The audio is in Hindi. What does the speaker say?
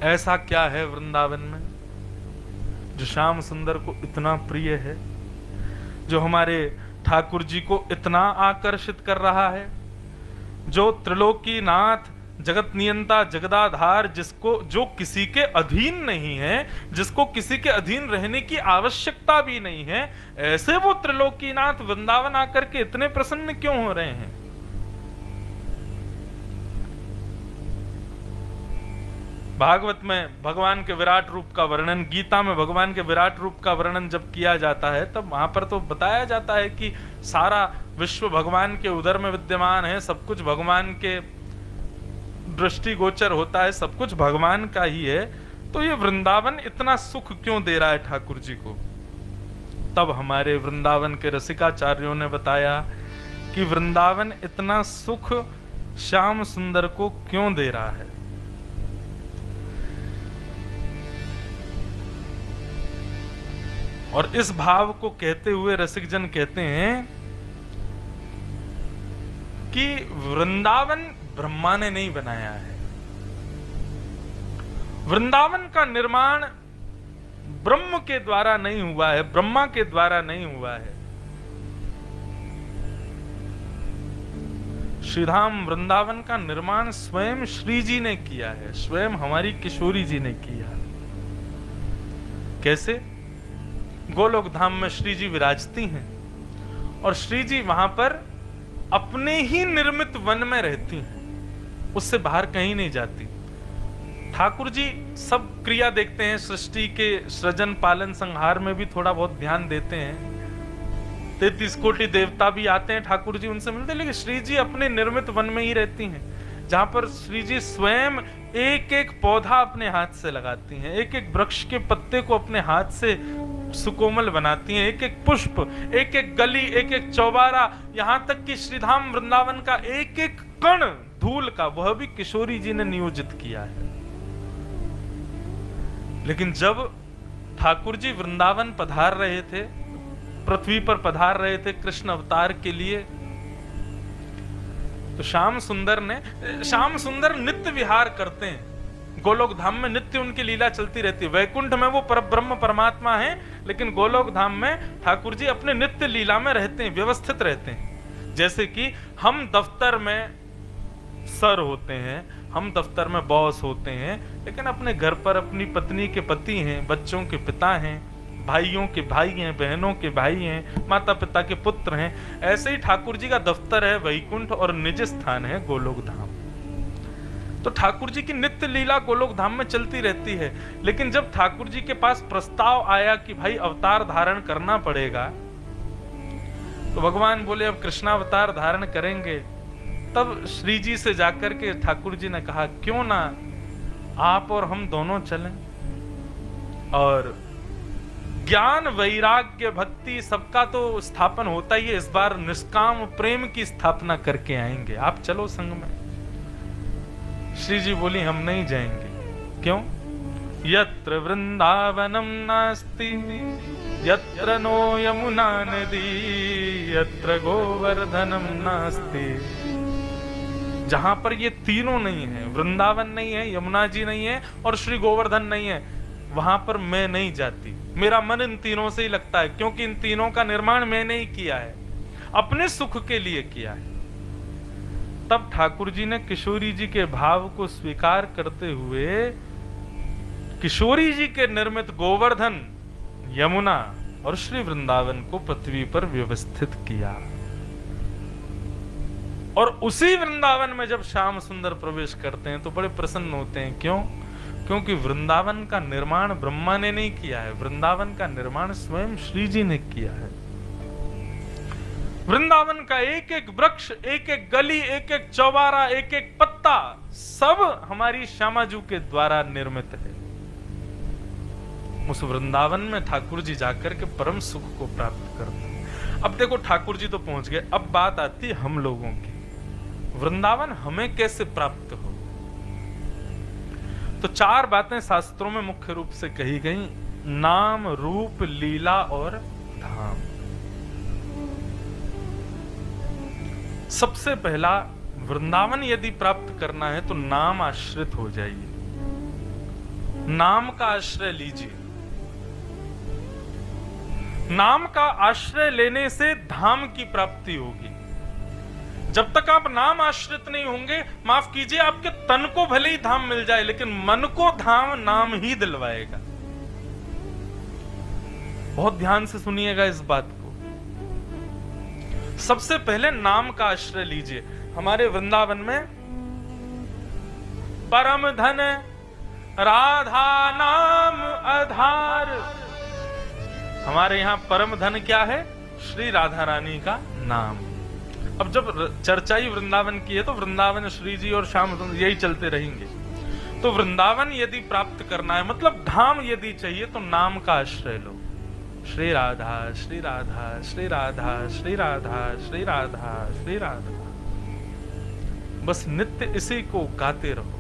ऐसा क्या है वृंदावन में जो श्याम सुंदर को इतना प्रिय है, जो हमारे ठाकुर जी को इतना आकर्षित कर रहा है, जो त्रिलोकीनाथ, जगत नियंता, जगदाधार, जिसको, जो किसी के अधीन नहीं है, जिसको किसी के अधीन रहने की आवश्यकता भी नहीं है, ऐसे वो त्रिलोकीनाथ वृंदावन आकर के इतने प्रसन्न क्यों हो रहे हैं? भागवत में भगवान के विराट रूप का वर्णन, गीता में भगवान के विराट रूप का वर्णन जब किया जाता है, तब वहां पर तो बताया जाता है कि सारा विश्व भगवान के उदर में विद्यमान है, सब कुछ भगवान के दृष्टिगोचर होता है, सब कुछ भगवान का ही है। तो ये वृंदावन इतना सुख क्यों दे रहा है ठाकुर जी को? तब हमारे वृंदावन के रसिकाचार्यों ने बताया कि वृंदावन इतना सुख श्याम सुंदर को क्यों दे रहा है। और इस भाव को कहते हुए रसिक जन कहते हैं कि वृंदावन ब्रह्मा ने नहीं बनाया है, वृंदावन का निर्माण ब्रह्म के द्वारा नहीं हुआ है, ब्रह्मा के द्वारा नहीं हुआ है। श्रीधाम वृंदावन का निर्माण स्वयं श्री जी ने किया है, स्वयं हमारी किशोरी जी ने किया। कैसे? गोलोक धाम में श्री जी विराजती हैं और श्री जी वहां पर अपने ही निर्मित वन में रहती हैं, उससे बाहर कहीं नहीं जाती। ठाकुर जी सब क्रिया देखते हैं, सृष्टि के सृजन, पालन, संहार में भी थोड़ा बहुत ध्यान देते हैं। 33 कोटि देवता भी आते हैं ठाकुर जी उनसे मिलते हैं, लेकिन श्री जी अपने निर्मित वन में ही रहती हैं, जहां पर श्री जी स्वयं एक एक पौधा अपने हाथ से लगाती हैं, एक एक वृक्ष के पत्ते को अपने हाथ से सुकोमल बनाती हैं, एक एक पुष्प, एक एक गली, एक एक चौबारा, यहां तक कि श्रीधाम वृंदावन का एक एक कण धूल का वह भी किशोरी जी ने नियोजित किया है। लेकिन जब ठाकुर जी वृंदावन पधार रहे थे, पृथ्वी पर पधार रहे थे कृष्ण अवतार के लिए, तो श्याम सुंदर नित्य विहार करते हैं, गोलोक धाम में नित्य उनकी लीला चलती रहती है। वैकुंठ में वो परब्रह्म परमात्मा हैं, लेकिन गोलोक धाम में ठाकुर जी अपने नित्य लीला में रहते हैं, व्यवस्थित रहते हैं। जैसे कि हम दफ्तर में सर होते हैं, हम दफ्तर में बॉस होते हैं, लेकिन अपने घर पर अपनी पत्नी के पति हैं, बच्चों के पिता हैं, भाइयों के भाई हैं, बहनों के भाई हैं, माता पिता के पुत्र हैं। ऐसे ही ठाकुर जी का दफ्तर है वैकुंठ और निज स्थान है गोलोक धाम। तो ठाकुर जी की नित्य लीला गोलोक धाम में चलती रहती है। लेकिन जब ठाकुर जी के पास प्रस्ताव आया कि भाई अवतार धारण करना पड़ेगा, तो भगवान बोले अब कृष्णावतार धारण करेंगे। तब श्री जी से जाकर के ठाकुर जी ने कहा क्यों ना आप और हम दोनों चलें, और ज्ञान, वैराग्य, भक्ति सबका तो स्थापन होता ही है, इस बार निष्काम प्रेम की स्थापना करके आएंगे, आप चलो संग में। श्री जी बोली हम नहीं जाएंगे। क्यों? यत्र वृंदावनम नास्ति यत्र नो यमुना नदी यत्र गोवर्धनम नास्ति। जहां पर ये तीनों नहीं है, वृंदावन नहीं है, यमुना जी नहीं है और श्री गोवर्धन नहीं है, वहां पर मैं नहीं जाती। मेरा मन इन तीनों से ही लगता है, क्योंकि इन तीनों का निर्माण मैंने ही किया है, अपने सुख के लिए किया है। तब ठाकुर जी ने किशोरी जी के भाव को स्वीकार करते हुए किशोरी जी के निर्मित गोवर्धन, यमुना और श्री वृंदावन को पृथ्वी पर व्यवस्थित किया। और उसी वृंदावन में जब श्याम सुंदर प्रवेश करते हैं तो बड़े प्रसन्न होते हैं। क्यों? क्योंकि वृंदावन का निर्माण ब्रह्मा ने नहीं किया है, वृंदावन का निर्माण स्वयं श्री जी ने किया है। वृंदावन का एक एक वृक्ष, एक एक गली, एक एक चौबारा, एक एक पत्ता सब हमारी श्यामाजू के द्वारा निर्मित है। उस वृंदावन में ठाकुर जी जाकर के परम सुख को प्राप्त करते हैं। अब देखो ठाकुर जी तो पहुंच गए, अब बात आती है हम लोगों की। वृंदावन हमें कैसे प्राप्त हो? तो चार बातें शास्त्रों में मुख्य रूप से कही गई: नाम, रूप, लीला और धाम। सबसे पहला, वृंदावन यदि प्राप्त करना है तो नाम आश्रित हो जाइए। नाम का आश्रय लीजिए। नाम का आश्रय लेने से धाम की प्राप्ति होगी। जब तक आप नाम आश्रित नहीं होंगे, माफ कीजिए, आपके तन को भले ही धाम मिल जाए, लेकिन मन को धाम नाम ही दिलवाएगा। बहुत ध्यान से सुनिएगा इस बात को। सबसे पहले नाम का आश्रय लीजिए। हमारे वृंदावन में परम धन राधा नाम आधार। हमारे यहां परम धन क्या है? श्री राधा रानी का नाम। अब जब चर्चा ही वृंदावन की है तो वृंदावन श्री जी और श्याम सुंदर यही चलते रहेंगे। तो वृंदावन यदि प्राप्त करना है, मतलब धाम यदि चाहिए, तो नाम का आश्रय लो। श्री राधा श्री राधा श्री राधा श्री राधा श्री राधा श्री राधा, बस नित्य इसी को गाते रहो।